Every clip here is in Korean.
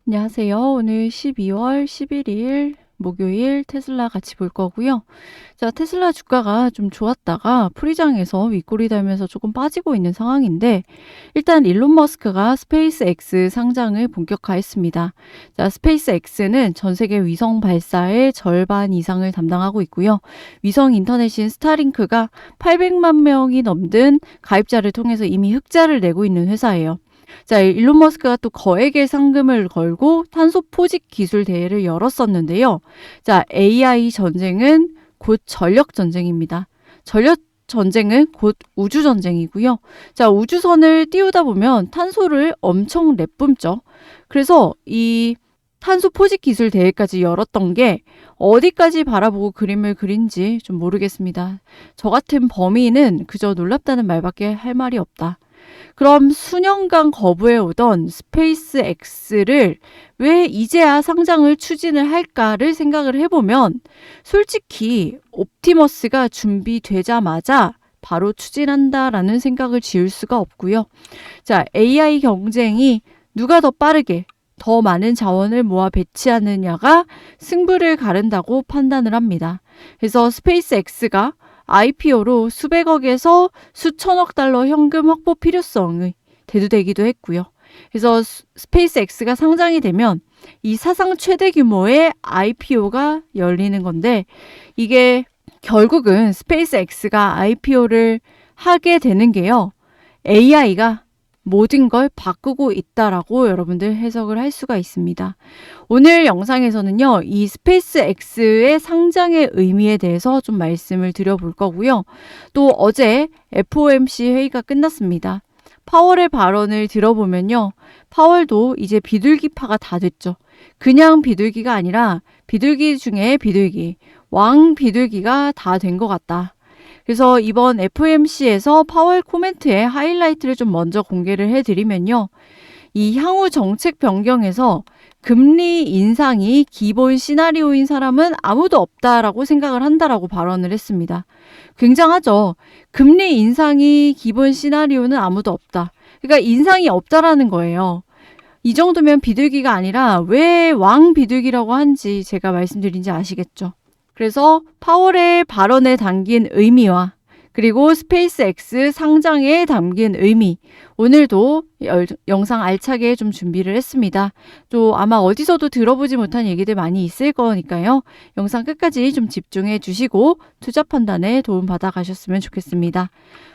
안녕하세요. 오늘 12월 11일 목요일 테슬라 같이 볼 거고요. 자, 테슬라 주가가 좀 좋았다가 프리장에서 윗골이 달면서 조금 빠지고 있는 상황인데, 일단 일론 머스크가 스페이스X 상장을 본격화했습니다. 자, 스페이스X는 전 세계 위성 발사의 절반 이상을 담당하고 있고요. 위성 인터넷인 스타링크가 800만 명이 넘는 가입자를 통해서 이미 흑자를 내고 있는 회사예요. 자, 일론 머스크가 또 거액의 상금을 걸고 탄소 포집 기술 대회를 열었었는데요. 자, AI 전쟁은 곧 전력 전쟁입니다. 전력 전쟁은 곧 우주 전쟁이고요. 자, 우주선을 띄우다 보면 탄소를 엄청 내뿜죠. 그래서 이 탄소 포집 기술 대회까지 열었던 게 어디까지 바라보고 그림을 그린지 좀 모르겠습니다. 저 같은 범인은 그저 놀랍다는 말밖에 할 말이 없다. 그럼 수년간 거부해오던 스페이스X를 왜 이제야 상장을 추진을 할까를 생각을 해보면, 솔직히 옵티머스가 준비되자마자 바로 추진한다라는 생각을 지울 수가 없고요. 자, AI 경쟁이 누가 더 빠르게 더 많은 자원을 모아 배치하느냐가 승부를 가른다고 판단을 합니다. 그래서 스페이스X가 IPO로 수백억에서 수천억 달러 현금 확보 필요성이 대두되기도 했고요. 그래서 스페이스X가 상장이 되면 이 사상 최대 규모의 IPO가 열리는 건데, 이게 결국은 스페이스X가 IPO를 하게 되는 게요, AI가 모든 걸 바꾸고 있다라고 여러분들 해석을 할 수가 있습니다. 오늘 영상에서는요, 이 스페이스X의 상장의 의미에 대해서 좀 말씀을 드려볼 거고요. 또 어제 FOMC 회의가 끝났습니다. 파월의 발언을 들어보면요, 파월도 이제 비둘기파가 다 됐죠. 그냥 비둘기가 아니라 비둘기 중에 비둘기, 왕 비둘기가 다 된 것 같다. 그래서 이번 FOMC에서 파월 코멘트의 하이라이트를 좀 먼저 공개를 해드리면요, 이 향후 정책 변경에서 금리 인상이 기본 시나리오인 사람은 아무도 없다라고 생각을 한다라고 발언을 했습니다. 굉장하죠. 금리 인상이 기본 시나리오는 아무도 없다. 그러니까 인상이 없다라는 거예요. 이 정도면 비둘기가 아니라 왜 왕 비둘기라고 한지 제가 말씀드린지 아시겠죠? 그래서 파월의 발언에 담긴 의미와 그리고 스페이스X 상장에 담긴 의미, 오늘도 영상 알차게 좀 준비를 했습니다. 또 아마 어디서도 들어보지 못한 얘기들 많이 있을 거니까요. 영상 끝까지 좀 집중해 주시고 투자 판단에 도움 받아 가셨으면 좋겠습니다.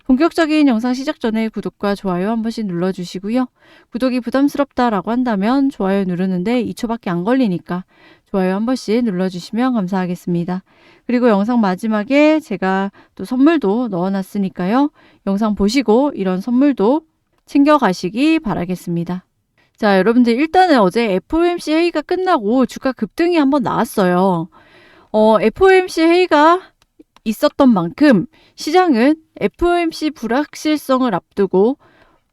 본격적인 영상 시작 전에 구독과 좋아요 한 번씩 눌러주시고요. 구독이 부담스럽다라고 한다면 좋아요 누르는데 2초밖에 안 걸리니까 좋아요 한 번씩 눌러주시면 감사하겠습니다. 그리고 영상 마지막에 제가 또 선물도 넣어놨으니까요. 영상 보시고 이런 선물도 챙겨가시기 바라겠습니다. 자, 여러분들 일단은 어제 FOMC 회의가 끝나고 주가 급등이 한번 나왔어요. FOMC 회의가 있었던 만큼 시장은 FOMC 불확실성을 앞두고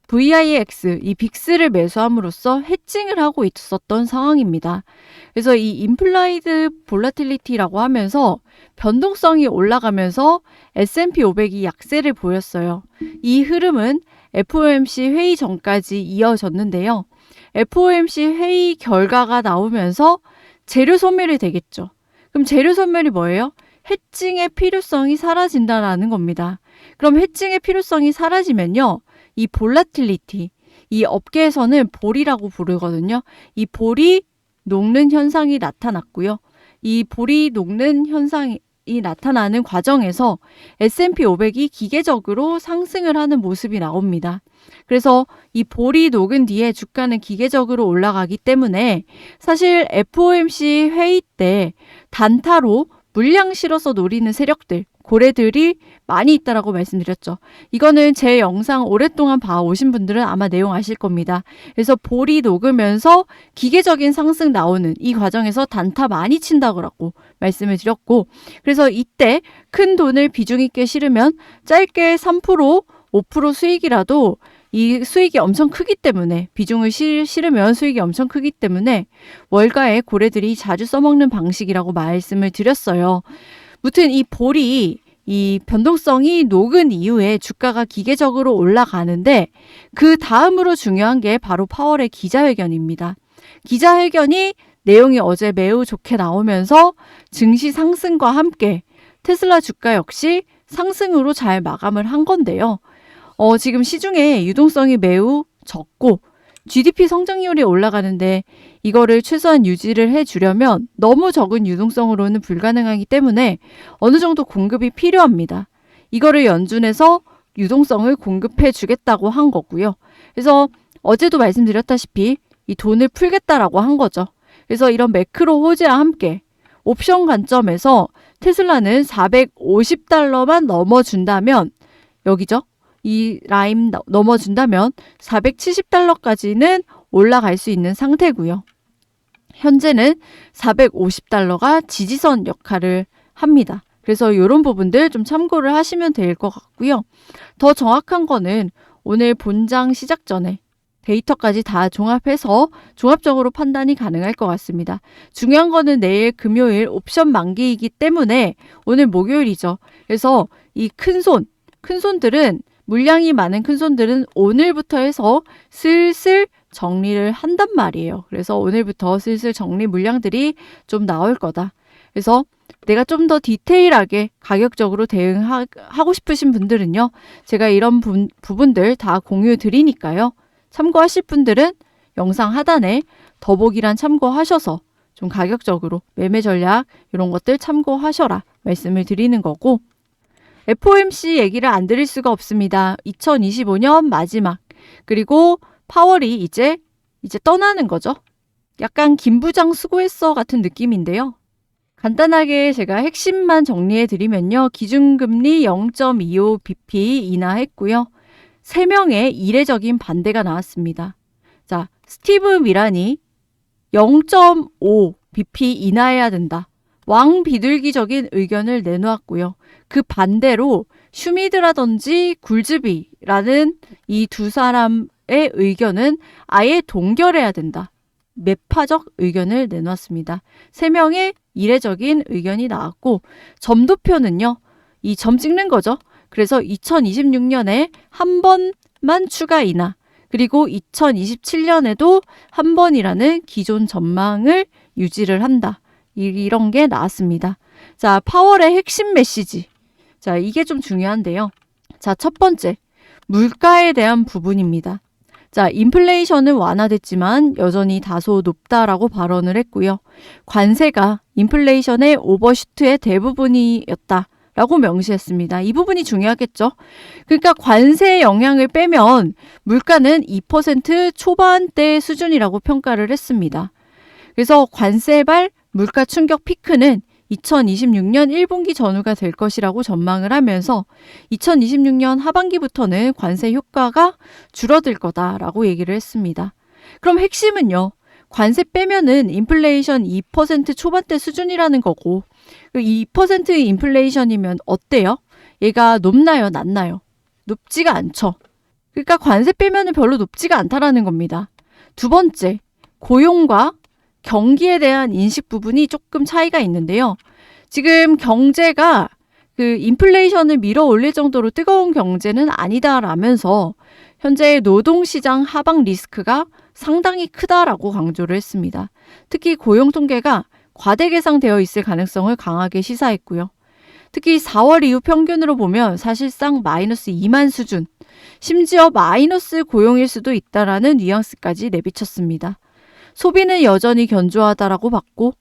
VIX, 이 빅스를 매수함으로써 해칭을 하고 있었던 상황입니다. 그래서 이 임플라이드 볼라틸리티라고 하면서 변동성이 올라가면서 S&P 500이 약세를 보였어요. 이 흐름은 FOMC 회의 전까지 이어졌는데요. FOMC 회의 결과가 나오면서 재료 소멸이 되겠죠. 그럼 재료 소멸이 뭐예요? 해칭의 필요성이 사라진다는 겁니다. 그럼 해칭의 필요성이 사라지면요, 이 볼라틸리티, 이 업계에서는 볼이라고 부르거든요. 이 볼이 녹는 현상이 나타났고요. 이 볼이 녹는 현상이 나타나는 과정에서 S&P 500이 기계적으로 상승을 하는 모습이 나옵니다. 그래서 이 볼이 녹은 뒤에 주가는 기계적으로 올라가기 때문에 사실 FOMC 회의 때 단타로 물량 실어서 노리는 세력들, 고래들이 많이 있다라고 말씀드렸죠. 이거는 제 영상 오랫동안 봐오신 분들은 아마 내용 아실 겁니다. 그래서 볼이 녹으면서 기계적인 상승 나오는 이 과정에서 단타 많이 친다고 말씀을 드렸고, 그래서 이때 큰 돈을 비중 있게 실으면 짧게 3%, 5% 수익이라도 이 수익이 엄청 크기 때문에, 비중을 실으면 수익이 엄청 크기 때문에 월가에 고래들이 자주 써먹는 방식이라고 말씀을 드렸어요. 무튼 이 볼이, 이 변동성이 녹은 이후에 주가가 기계적으로 올라가는데, 그 다음으로 중요한 게 바로 파월의 기자회견입니다. 기자회견이 내용이 어제 매우 좋게 나오면서 증시 상승과 함께 테슬라 주가 역시 상승으로 잘 마감을 한 건데요. 지금 시중에 유동성이 매우 적고 GDP 성장률이 올라가는데 이거를 최소한 유지를 해주려면 너무 적은 유동성으로는 불가능하기 때문에 어느 정도 공급이 필요합니다. 이거를 연준해서 유동성을 공급해 주겠다고 한 거고요. 그래서 어제도 말씀드렸다시피 이 돈을 풀겠다라고 한 거죠. 그래서 이런 매크로 호재와 함께 옵션 관점에서 테슬라는 450달러만 넘어준다면 여기죠. 이 라인 넘어준다면 470달러까지는 올라갈 수 있는 상태고요. 현재는 450달러가 지지선 역할을 합니다. 그래서 이런 부분들 좀 참고를 하시면 될 것 같고요. 더 정확한 거는 오늘 본장 시작 전에 데이터까지 다 종합해서 종합적으로 판단이 가능할 것 같습니다. 중요한 거는 내일 금요일 옵션 만기이기 때문에 오늘 목요일이죠. 그래서 이 큰손들은 물량이 많은 큰손들은 오늘부터 해서 슬슬 정리를 한단 말이에요. 그래서 오늘부터 슬슬 정리 물량들이 좀 나올 거다. 그래서 내가 좀 더 디테일하게 가격적으로 대응하고 싶으신 분들은요. 제가 이런 부분들 다 공유 드리니까요. 참고하실 분들은 영상 하단에 더보기란 참고하셔서 좀 가격적으로 매매 전략 이런 것들 참고하셔라 말씀을 드리는 거고 FOMC 얘기를 안 드릴 수가 없습니다. 2025년 마지막 그리고 파월이 이제 떠나는 거죠. 약간 김 부장 수고했어 같은 느낌인데요. 간단하게 제가 핵심만 정리해 드리면요. 기준금리 0.25bp 인하했고요. 3명의 이례적인 반대가 나왔습니다. 자, 스티브 미란이 0.5bp 인하해야 된다. 왕비둘기적인 의견을 내놓았고요. 그 반대로 슈미드라든지 굴즈비라는 이 두 사람의 의견은 아예 동결해야 된다. 매파적 의견을 내놓았습니다. 3명의 이례적인 의견이 나왔고 점도표는요. 이 점 찍는 거죠. 그래서 2026년에 한 번만 추가 인하 그리고 2027년에도 한 번이라는 기존 전망을 유지를 한다. 이런 게 나왔습니다. 자, 파월의 핵심 메시지. 자, 이게 좀 중요한데요. 자, 첫 번째, 물가에 대한 부분입니다. 자, 인플레이션은 완화됐지만 여전히 다소 높다라고 발언을 했고요. 관세가 인플레이션의 오버슈트의 대부분이었다. 라고 명시했습니다. 이 부분이 중요하겠죠. 그러니까 관세의 영향을 빼면 물가는 2% 초반대 수준이라고 평가를 했습니다. 그래서 관세발 물가 충격 피크는 2026년 1분기 전후가 될 것이라고 전망을 하면서 2026년 하반기부터는 관세 효과가 줄어들 거다라고 얘기를 했습니다. 그럼 핵심은요. 관세 빼면은 인플레이션 2% 초반대 수준이라는 거고 2% 인플레이션이면 어때요? 얘가 높나요? 낮나요? 높지가 않죠. 그러니까 관세 빼면은 별로 높지가 않다라는 겁니다. 두 번째, 고용과 경기에 대한 인식 부분이 조금 차이가 있는데요. 지금 경제가 그 인플레이션을 밀어 올릴 정도로 뜨거운 경제는 아니다라면서 현재 노동시장 하방 리스크가 상당히 크다라고 강조를 했습니다. 특히 고용 통계가 과대 계상되어 있을 가능성을 강하게 시사했고요. 특히 4월 이후 평균으로 보면 사실상 마이너스 2만 수준, 심지어 마이너스 고용일 수도 있다라는 뉘앙스까지 내비쳤습니다. 소비는 여전히 견조하다라고 봤고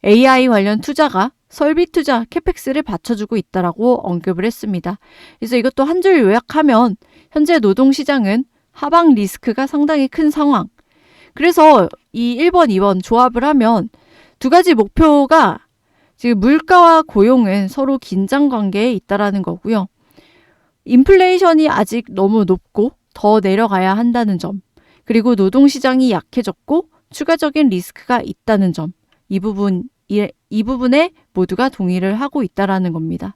AI 관련 투자가 설비 투자, 캐펙스를 받쳐주고 있다라고 언급을 했습니다. 그래서 이것도 한 줄 요약하면 현재 노동시장은 하방 리스크가 상당히 큰 상황. 그래서 이 1번, 2번 조합을 하면 두 가지 목표가 지금 물가와 고용은 서로 긴장 관계에 있다라는 거고요. 인플레이션이 아직 너무 높고 더 내려가야 한다는 점. 그리고 노동시장이 약해졌고 추가적인 리스크가 있다는 점. 이 부분에 모두가 동의를 하고 있다라는 겁니다.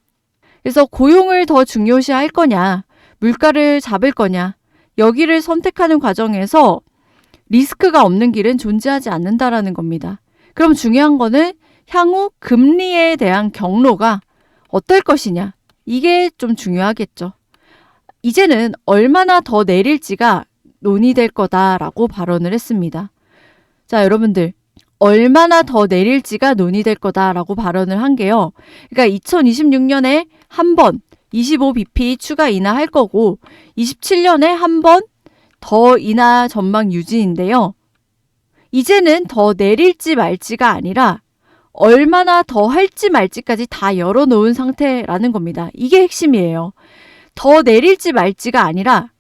그래서 고용을 더 중요시할 거냐, 물가를 잡을 거냐, 여기를 선택하는 과정에서 리스크가 없는 길은 존재하지 않는다라는 겁니다. 그럼 중요한 거는 향후 금리에 대한 경로가 어떨 것이냐, 이게 좀 중요하겠죠. 이제는 얼마나 더 내릴지가 논의될 거다라고 발언을 했습니다. 자, 여러분들. 얼마나 더 내릴지가 논의될 거다라고 발언을 한 게요. 그러니까 2026년에 한 번 25bp 추가 인하할 거고 27년에 한 번 더 인하 전망 유지인데요. 이제는 더 내릴지 말지가 아니라 얼마나 더 할지 말지까지 다 열어놓은 상태라는 겁니다. 이게 핵심이에요. 더 내릴지 말지가 아니라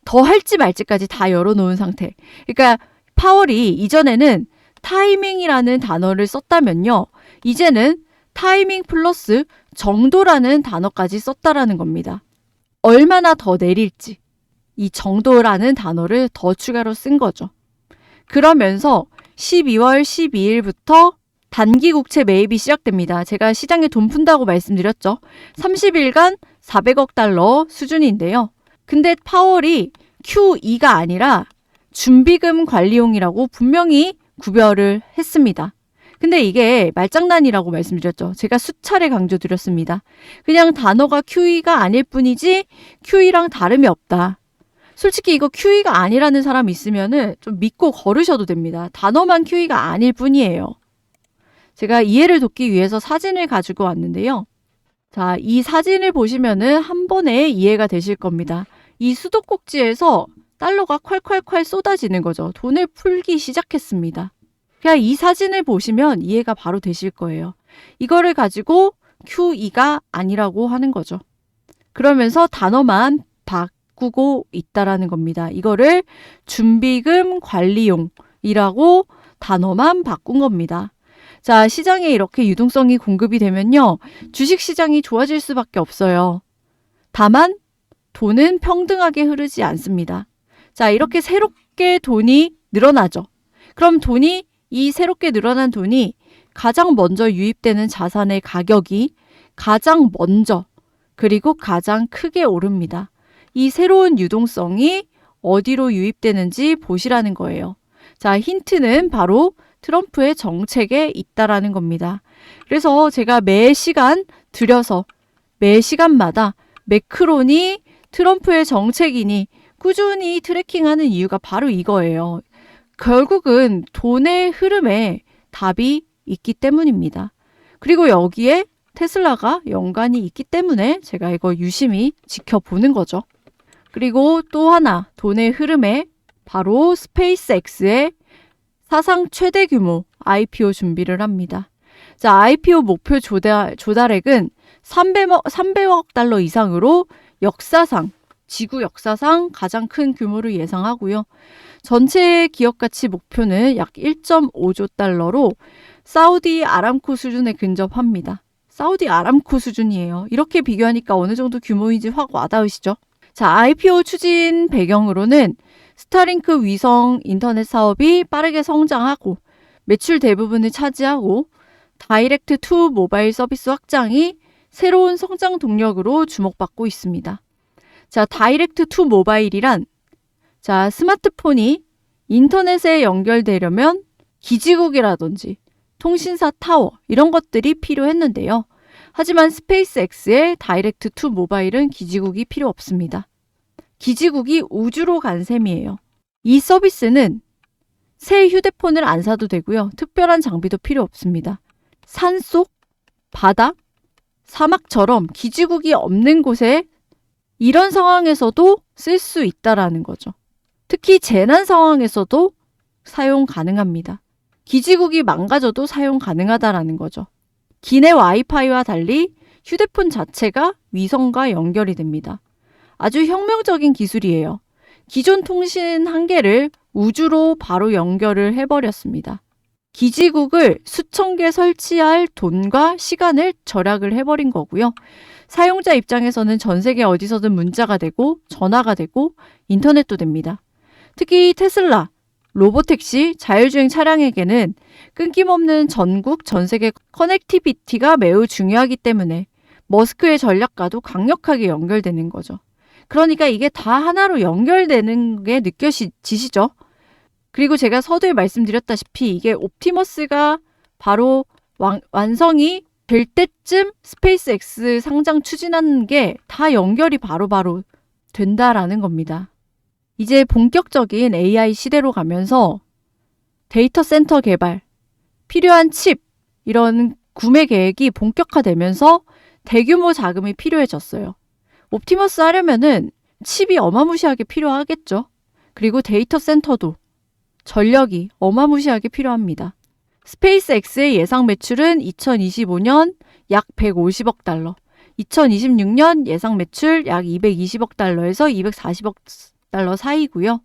더 할지 말지까지 다 열어놓은 상태. 그러니까 파월이 이전에는 타이밍이라는 단어를 썼다면요. 이제는 타이밍 플러스 정도라는 단어까지 썼다라는 겁니다. 얼마나 더 내릴지. 이 정도라는 단어를 더 추가로 쓴 거죠. 그러면서 12월 12일부터 단기 국채 매입이 시작됩니다. 제가 시장에 돈 푼다고 말씀드렸죠. 30일간 400억 달러 수준인데요. 근데 파월이 QE가 아니라 준비금 관리용이라고 분명히 구별을 했습니다. 근데 이게 말장난이라고 말씀드렸죠. 제가 수차례 강조드렸습니다. 그냥 단어가 QE가 아닐 뿐이지 QE랑 다름이 없다. 솔직히 이거 QE가 아니라는 사람 있으면은 좀 믿고 걸으셔도 됩니다. 단어만 QE가 아닐 뿐이에요. 제가 이해를 돕기 위해서 사진을 가지고 왔는데요. 자, 이 사진을 보시면은 한 번에 이해가 되실 겁니다. 이 수도꼭지에서 달러가 콸콸콸 쏟아지는 거죠. 돈을 풀기 시작했습니다. 그냥 이 사진을 보시면 이해가 바로 되실 거예요. 이거를 가지고 QE가 아니라고 하는 거죠. 그러면서 단어만 바꾸고 있다라는 겁니다. 이거를 준비금 관리용이라고 단어만 바꾼 겁니다. 자, 시장에 이렇게 유동성이 공급이 되면요. 주식시장이 좋아질 수밖에 없어요. 다만 돈은 평등하게 흐르지 않습니다. 자, 이렇게 새롭게 돈이 늘어나죠. 그럼 이 새롭게 늘어난 돈이 가장 먼저 유입되는 자산의 가격이 가장 먼저 그리고 가장 크게 오릅니다. 이 새로운 유동성이 어디로 유입되는지 보시라는 거예요. 자, 힌트는 바로 트럼프의 정책에 있다라는 겁니다. 그래서 제가 매 시간 들여서 매 시간마다 매크론이 트럼프의 정책이니 꾸준히 트래킹하는 이유가 바로 이거예요. 결국은 돈의 흐름에 답이 있기 때문입니다. 그리고 여기에 테슬라가 연관이 있기 때문에 제가 이거 유심히 지켜보는 거죠. 그리고 또 하나 돈의 흐름에 바로 스페이스X의 사상 최대 규모 IPO 준비를 합니다. 자, IPO 목표 조달액은 300억 달러 이상으로 지구 역사상 가장 큰 규모를 예상하고요. 전체 기업 가치 목표는 약 1.5조 달러로 사우디 아람코 수준에 근접합니다. 사우디 아람코 수준이에요. 이렇게 비교하니까 어느 정도 규모인지 확 와닿으시죠? 자, IPO 추진 배경으로는 스타링크 위성 인터넷 사업이 빠르게 성장하고 매출 대부분을 차지하고 다이렉트 투 모바일 서비스 확장이 새로운 성장 동력으로 주목받고 있습니다. 자, 다이렉트 투 모바일이란 스마트폰이 인터넷에 연결되려면 기지국이라든지 통신사 타워 이런 것들이 필요했는데요. 하지만 스페이스X의 다이렉트 투 모바일은 기지국이 필요 없습니다. 기지국이 우주로 간 셈이에요. 이 서비스는 새 휴대폰을 안 사도 되고요. 특별한 장비도 필요 없습니다. 산속, 바다, 사막처럼 기지국이 없는 곳에 이런 상황에서도 쓸 수 있다라는 거죠. 특히 재난 상황에서도 사용 가능합니다. 기지국이 망가져도 사용 가능하다라는 거죠. 기내 와이파이와 달리 휴대폰 자체가 위성과 연결이 됩니다. 아주 혁명적인 기술이에요. 기존 통신 한계를 우주로 바로 연결을 해버렸습니다. 기지국을 수천 개 설치할 돈과 시간을 절약을 해버린 거고요. 사용자 입장에서는 전 세계 어디서든 문자가 되고 전화가 되고 인터넷도 됩니다. 특히 테슬라, 로보택시, 자율주행 차량에게는 끊김없는 전국, 전 세계 커넥티비티가 매우 중요하기 때문에 머스크의 전략과도 강력하게 연결되는 거죠. 그러니까 이게 다 하나로 연결되는 게 느껴지시죠? 그리고 제가 서두에 말씀드렸다시피 이게 옵티머스가 바로 완성이 될 때쯤 스페이스X 상장 추진하는 게 다 연결이 바로바로 된다라는 겁니다. 이제 본격적인 AI 시대로 가면서 데이터 센터 개발, 필요한 칩, 이런 구매 계획이 본격화되면서 대규모 자금이 필요해졌어요. 옵티머스 하려면은 칩이 어마무시하게 필요하겠죠. 그리고 데이터 센터도 전력이 어마무시하게 필요합니다. 스페이스X의 예상 매출은 2025년 약 150억 달러, 2026년 예상 매출 약 220억 달러에서 240억 달러 사이고요.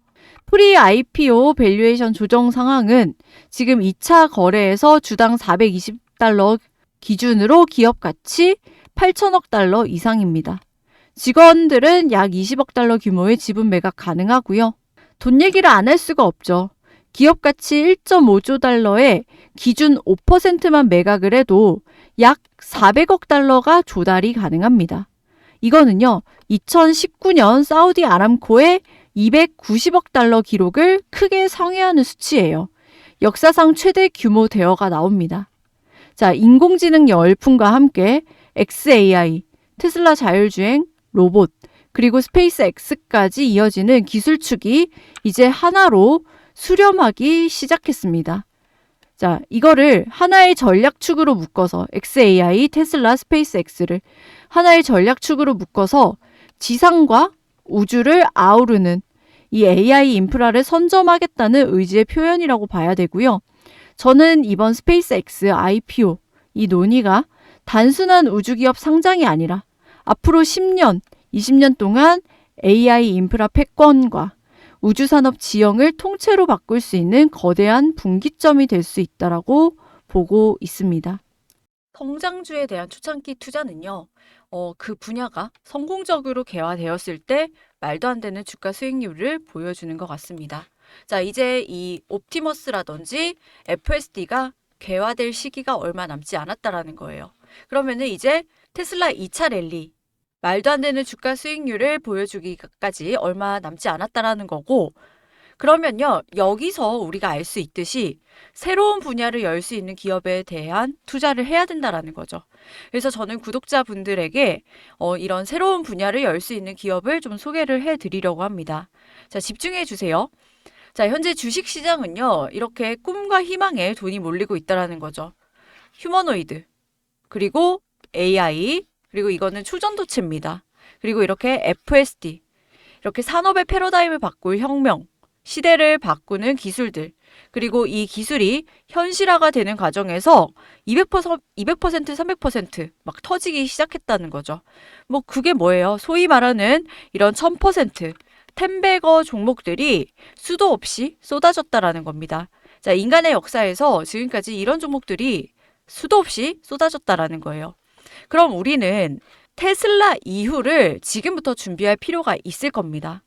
프리 IPO 밸류에이션 조정 상황은 지금 2차 거래에서 주당 420달러 기준으로 기업 가치 8천억 달러 이상입니다. 직원들은 약 20억 달러 규모의 지분 매각 가능하고요. 돈 얘기를 안 할 수가 없죠. 기업 가치 1.5조 달러에 기준 5%만 매각을 해도 약 400억 달러가 조달이 가능합니다. 이거는요, 2019년 사우디 아람코의 290억 달러 기록을 크게 상회하는 수치예요. 역사상 최대 규모 대여가 나옵니다. 자, 인공지능 열풍과 함께 XAI, 테슬라 자율주행, 로봇, 그리고 스페이스X까지 이어지는 기술축이 이제 하나로 수렴하기 시작했습니다. 자, 이거를 하나의 전략축으로 묶어서 XAI, 테슬라, 스페이스X를 하나의 전략축으로 묶어서 지상과 우주를 아우르는 이 AI 인프라를 선점하겠다는 의지의 표현이라고 봐야 되고요. 저는 이번 스페이스X IPO 이 논의가 단순한 우주기업 상장이 아니라 앞으로 10년, 20년 동안 AI 인프라 패권과 우주산업 지형을 통째로 바꿀 수 있는 거대한 분기점이 될 수 있다라고 보고 있습니다. 성장주에 대한 초창기 투자는요, 그 분야가 성공적으로 개화되었을 때 말도 안 되는 주가 수익률을 보여주는 것 같습니다. 자, 이제 이 옵티머스라든지 FSD가 개화될 시기가 얼마 남지 않았다라는 거예요. 그러면은 이제 테슬라 2차 랠리, 말도 안 되는 주가 수익률을 보여주기까지 얼마 남지 않았다라는 거고, 그러면요, 여기서 우리가 알 수 있듯이 새로운 분야를 열 수 있는 기업에 대한 투자를 해야 된다라는 거죠. 그래서 저는 구독자분들에게 이런 새로운 분야를 열 수 있는 기업을 좀 소개를 해드리려고 합니다. 자, 집중해 주세요. 자, 현재 주식시장은요, 이렇게 꿈과 희망에 돈이 몰리고 있다라는 거죠. 휴머노이드, 그리고 AI, 그리고 이거는 초전도체입니다. 그리고 이렇게 FSD, 이렇게 산업의 패러다임을 바꿀 혁명, 시대를 바꾸는 기술들, 그리고 이 기술이 현실화가 되는 과정에서 200%, 300%막 터지기 시작했다는 거죠. 뭐 그게 뭐예요? 소위 말하는 이런 1000%, 텐베거 종목들이 수도 없이 쏟아졌다라는 겁니다. 자, 인간의 역사에서 지금까지 이런 종목들이 수도 없이 쏟아졌다라는 거예요. 그럼 우리는 테슬라 이후를 지금부터 준비할 필요가 있을 겁니다.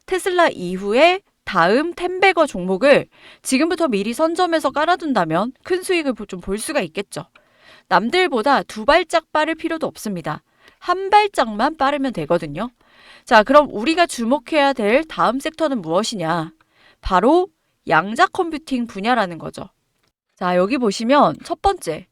테슬라 이후에 다음 텐베거 종목을 지금부터 미리 선점해서 깔아둔다면 큰 수익을 좀 볼 수가 있겠죠. 남들보다 두 발짝 빠를 필요도 없습니다. 한 발짝만 빠르면 되거든요. 자, 그럼 우리가 주목해야 될 다음 섹터는 무엇이냐? 바로 양자 컴퓨팅 분야라는 거죠. 자, 여기 보시면 첫 번째,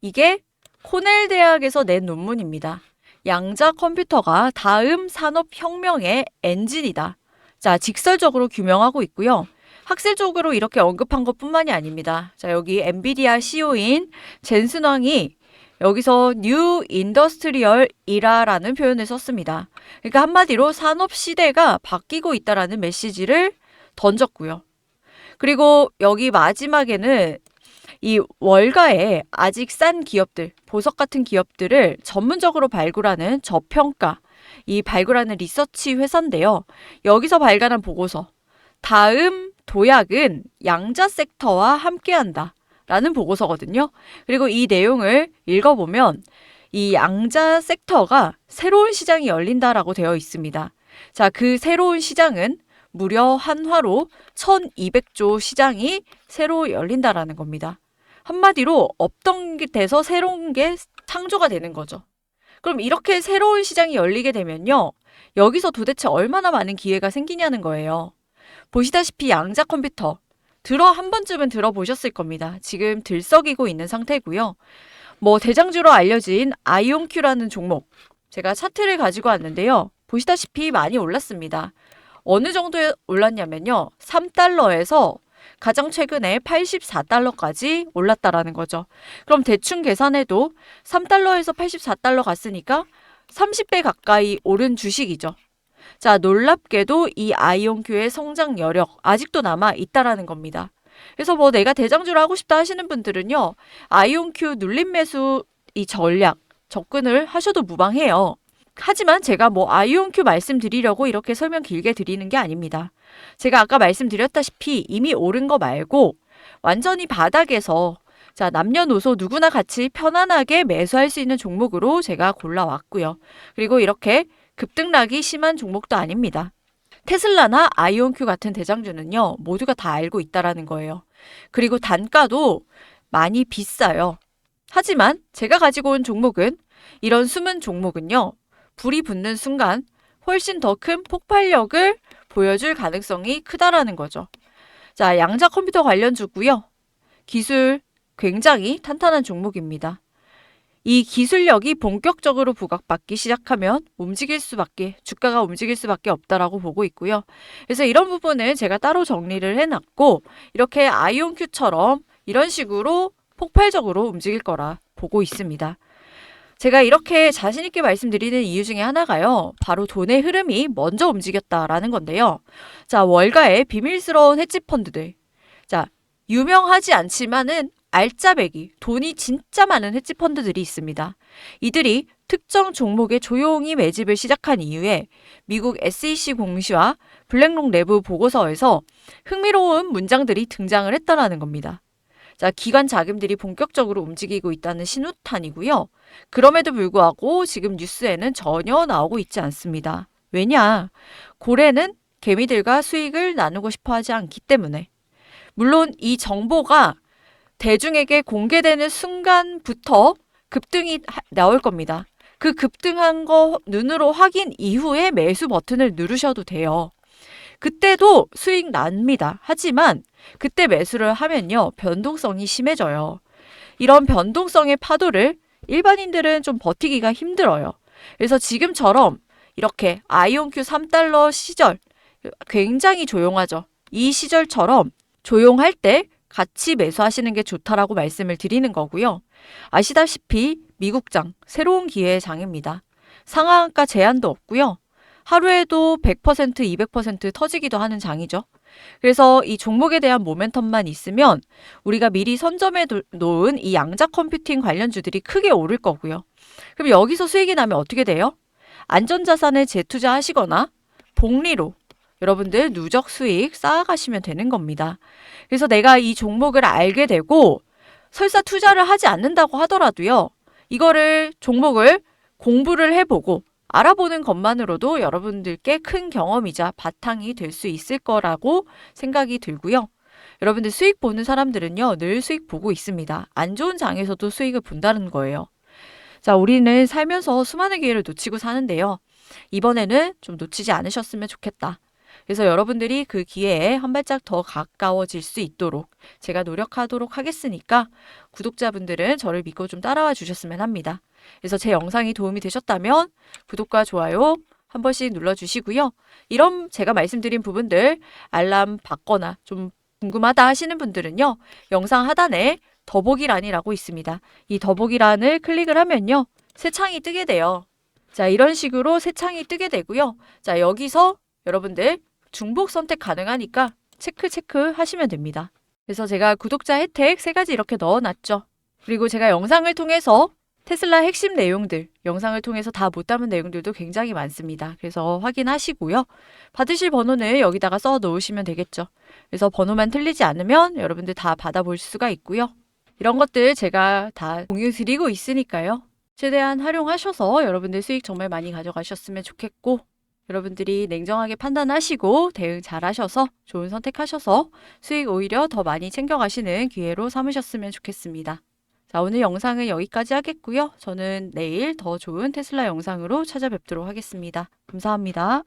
이게 코넬 대학에서 낸 논문입니다. 양자 컴퓨터가 다음 산업혁명의 엔진이다. 자, 직설적으로 규명하고 있고요. 학술적으로 이렇게 언급한 것뿐만이 아닙니다. 자, 여기 엔비디아 CEO인 젠슨 왕이 여기서 뉴 인더스트리얼 이라라는 표현을 썼습니다. 그러니까 한마디로 산업 시대가 바뀌고 있다라는 메시지를 던졌고요. 그리고 여기 마지막에는 이 월가에 아직 싼 기업들, 보석 같은 기업들을 전문적으로 발굴하는 저평가, 이 발굴하는 리서치 회사인데요. 여기서 발간한 보고서, 다음 도약은 양자 섹터와 함께한다 라는 보고서거든요. 그리고 이 내용을 읽어보면 이 양자 섹터가 새로운 시장이 열린다라고 되어 있습니다. 자, 그 새로운 시장은 무려 한화로 1200조 시장이 새로 열린다라는 겁니다. 한마디로 없던 게 돼서 새로운 게 창조가 되는 거죠. 그럼 이렇게 새로운 시장이 열리게 되면요, 여기서 도대체 얼마나 많은 기회가 생기냐는 거예요. 보시다시피 양자 컴퓨터, 한 번쯤은 들어보셨을 겁니다. 지금 들썩이고 있는 상태고요. 뭐 대장주로 알려진 아이온큐라는 종목, 제가 차트를 가지고 왔는데요. 보시다시피 많이 올랐습니다. 어느 정도에 올랐냐면요, 3달러에서 가장 최근에 84달러까지 올랐다라는 거죠. 그럼 대충 계산해도 3달러에서 84달러 갔으니까 30배 가까이 오른 주식이죠. 자, 놀랍게도 이 아이온큐의 성장 여력 아직도 남아 있다라는 겁니다. 그래서 뭐 내가 대장주를 하고 싶다 하시는 분들은요, 아이온큐 눌림 매수 이 전략 접근을 하셔도 무방해요. 하지만 제가 뭐 아이온큐 말씀드리려고 이렇게 설명 길게 드리는 게 아닙니다. 제가 아까 말씀드렸다시피 이미 오른 거 말고 완전히 바닥에서 자, 남녀노소 누구나 같이 편안하게 매수할 수 있는 종목으로 제가 골라왔고요. 그리고 이렇게 급등락이 심한 종목도 아닙니다. 테슬라나 아이온큐 같은 대장주는요, 모두가 다 알고 있다라는 거예요. 그리고 단가도 많이 비싸요. 하지만 제가 가지고 온 종목은 이런 숨은 종목은요, 불이 붙는 순간 훨씬 더 큰 폭발력을 보여줄 가능성이 크다라는 거죠. 자, 양자 컴퓨터 관련주고요. 기술 굉장히 탄탄한 종목입니다. 이 기술력이 본격적으로 부각받기 시작하면 주가가 움직일 수밖에 없다라고 보고 있고요. 그래서 이런 부분은 제가 따로 정리를 해놨고 이렇게 아이온큐처럼 이런 식으로 폭발적으로 움직일 거라 보고 있습니다. 제가 이렇게 자신 있게 말씀드리는 이유 중에 하나가요. 바로 돈의 흐름이 먼저 움직였다라는 건데요. 자, 월가의 비밀스러운 헤지 펀드들. 자, 유명하지 않지만은 알짜배기, 돈이 진짜 많은 헤지 펀드들이 있습니다. 이들이 특정 종목에 조용히 매집을 시작한 이후에 미국 SEC 공시와 블랙록 내부 보고서에서 흥미로운 문장들이 등장을 했다라는 겁니다. 자, 기관 자금들이 본격적으로 움직이고 있다는 신호탄이고요. 그럼에도 불구하고 지금 뉴스에는 전혀 나오고 있지 않습니다. 왜냐? 고래는 개미들과 수익을 나누고 싶어 하지 않기 때문에. 물론 이 정보가 대중에게 공개되는 순간부터 급등이 나올 겁니다. 그 급등한 거 눈으로 확인 이후에 매수 버튼을 누르셔도 돼요. 그때도 수익 납니다. 하지만 그때 매수를 하면요, 변동성이 심해져요. 이런 변동성의 파도를 일반인들은 좀 버티기가 힘들어요. 그래서 지금처럼 이렇게 아이온큐 3달러 시절 굉장히 조용하죠. 이 시절처럼 조용할 때 같이 매수하시는 게 좋다라고 말씀을 드리는 거고요. 아시다시피 미국장 새로운 기회의 장입니다. 상한가 제한도 없고요. 하루에도 100%, 200% 터지기도 하는 장이죠. 그래서 이 종목에 대한 모멘텀만 있으면 우리가 미리 선점해 놓은 이 양자 컴퓨팅 관련주들이 크게 오를 거고요. 그럼 여기서 수익이 나면 어떻게 돼요? 안전자산에 재투자하시거나 복리로 여러분들 누적 수익 쌓아가시면 되는 겁니다. 그래서 내가 이 종목을 알게 되고 설사 투자를 하지 않는다고 하더라도요. 이거를 종목을 공부를 해보고 알아보는 것만으로도 여러분들께 큰 경험이자 바탕이 될 수 있을 거라고 생각이 들고요. 여러분들 수익 보는 사람들은요. 늘 수익 보고 있습니다. 안 좋은 장에서도 수익을 본다는 거예요. 자, 우리는 살면서 수많은 기회를 놓치고 사는데요. 이번에는 좀 놓치지 않으셨으면 좋겠다. 그래서 여러분들이 그 기회에 한 발짝 더 가까워질 수 있도록 제가 노력하도록 하겠으니까 구독자분들은 저를 믿고 좀 따라와 주셨으면 합니다. 그래서 제 영상이 도움이 되셨다면 구독과 좋아요 한 번씩 눌러주시고요. 이런 제가 말씀드린 부분들 알람 받거나 좀 궁금하다 하시는 분들은요. 영상 하단에 더보기란이라고 있습니다. 이 더보기란을 클릭을 하면요. 새 창이 뜨게 돼요. 자, 이런 식으로 새 창이 뜨게 되고요. 자, 여기서 여러분들 중복 선택 가능하니까 체크 하시면 됩니다. 그래서 제가 구독자 혜택 3가지 이렇게 넣어놨죠. 그리고 제가 영상을 통해서 테슬라 핵심 내용들, 영상을 통해서 다 못 담은 내용들도 굉장히 많습니다. 그래서 확인하시고요. 받으실 번호는 여기다가 써 놓으시면 되겠죠. 그래서 번호만 틀리지 않으면 여러분들 다 받아볼 수가 있고요. 이런 것들 제가 다 공유 드리고 있으니까요. 최대한 활용하셔서 여러분들 수익 정말 많이 가져가셨으면 좋겠고 여러분들이 냉정하게 판단하시고 대응 잘 하셔서 좋은 선택하셔서 수익 오히려 더 많이 챙겨가시는 기회로 삼으셨으면 좋겠습니다. 자, 오늘 영상은 여기까지 하겠고요. 저는 내일 더 좋은 테슬라 영상으로 찾아뵙도록 하겠습니다. 감사합니다.